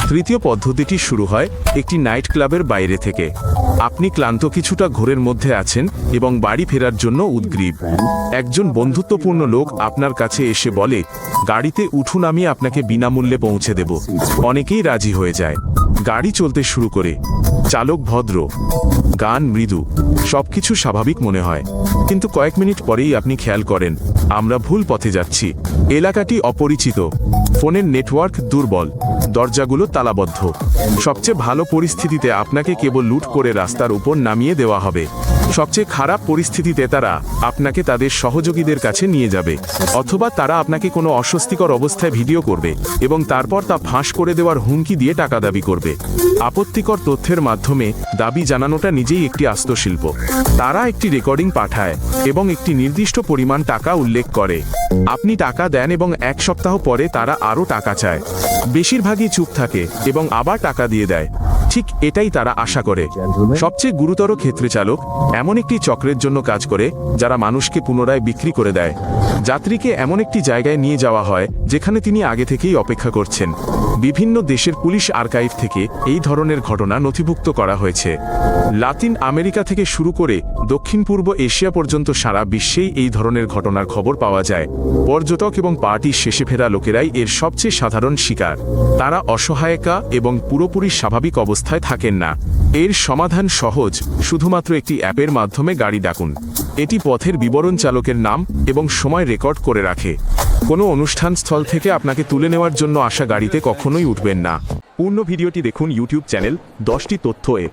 তৃতীয় পদ্ধতিটি শুরু হয় একটি নাইট ক্লাবের বাইরে থেকে। আপনি ক্লান্ত কিছুটা ঘোরের মধ্যে আছেন এবং বাড়ি ফেরার জন্য উদ্গ্রীব। একজন বন্ধুত্বপূর্ণ লোক আপনার কাছে এসে বলে, গাড়িতে উঠুন, আমি আপনাকে বিনামূল্যে পৌঁছে দেব। অনেকেই রাজি হয়ে যায়। গাড়ি চলতে শুরু করে। চালক ভদ্র, গান মৃদু, সবকিছু স্বাভাবিক মনে হয়। কিন্তু কয়েক মিনিট পরেই আপনি খেয়াল করেন, আমরা ভুল পথে যাচ্ছি। এলাকাটি অপরিচিত, ফোনের নেটওয়ার্ক দুর্বল, দরজাগুলো তালাবদ্ধ। সবচেয়ে ভালো পরিস্থিতিতে আপনাকে কেবল লুট করে রাস্তার উপর নামিয়ে দেওয়া হবে। সবচেয়ে খারাপ পরিস্থিতিতে তারা আপনাকে তাদের সহযোগীদের কাছে নিয়ে যাবে, অথবা তারা আপনাকে কোনো অস্বস্তিকর অবস্থায় ভিডিও করবে এবং তারপর তা ফাঁস করে দেওয়ার হুমকি দিয়ে টাকা দাবি করবে। আপত্তিকর তথ্যের মাধ্যমে দাবি জানানোটা নিজেই একটি আস্ত শিল্প। তারা একটি রেকর্ডিং পাঠায় এবং একটি নির্দিষ্ট পরিমাণ টাকা উল্লেখ করে। আপনি টাকা দেন এবং এক সপ্তাহ পরে তারা আরও টাকা চায়। বেশিরভাগই চুপ থাকে এবং আবার টাকা দিয়ে দেয়। ঠিক এটাই তারা আশা করে। সবচেয়ে গুরুতর ক্ষেত্রে চালক এমন একটি চক্রের জন্য কাজ করে যারা মানুষকে পুনরায় বিক্রি করে দেয়। যাত্রীকে এমন একটি জায়গায় নিয়ে যাওয়া হয় যেখানে তিনি আগে থেকেই অপেক্ষা করছেন। বিভিন্ন দেশের পুলিশ আর্কাইভ থেকে এই ধরনের ঘটনা নথিভুক্ত করা হয়েছে। লাতিন আমেরিকা থেকে শুরু করে দক্ষিণ পূর্ব এশিয়া পর্যন্ত সারা বিশ্বেই এই ধরনের ঘটনার খবর পাওয়া যায়। পর্যটক এবং পার্টি শেষে ফেরা লোকেরাই এর সবচেয়ে সাধারণ শিকার। তারা অসহায়তা এবং পুরোপুরি স্বাভাবিক অবস্থায় থাকেন না। এর সমাধান সহজ, শুধুমাত্র একটি অ্যাপের মাধ্যমে গাড়ি ডাকুন। এটি পথের বিবরণ, চালকের নাম এবং সময় রেকর্ড করে রাখে। কোনো অনুষ্ঠানস্থল থেকে আপনাকে তুলে নেওয়ার জন্য আসা গাড়িতে কখনোই উঠবেন না। পূর্ণ ভিডিওটি দেখুন ইউটিউব চ্যানেল 10টি তথ্য এ।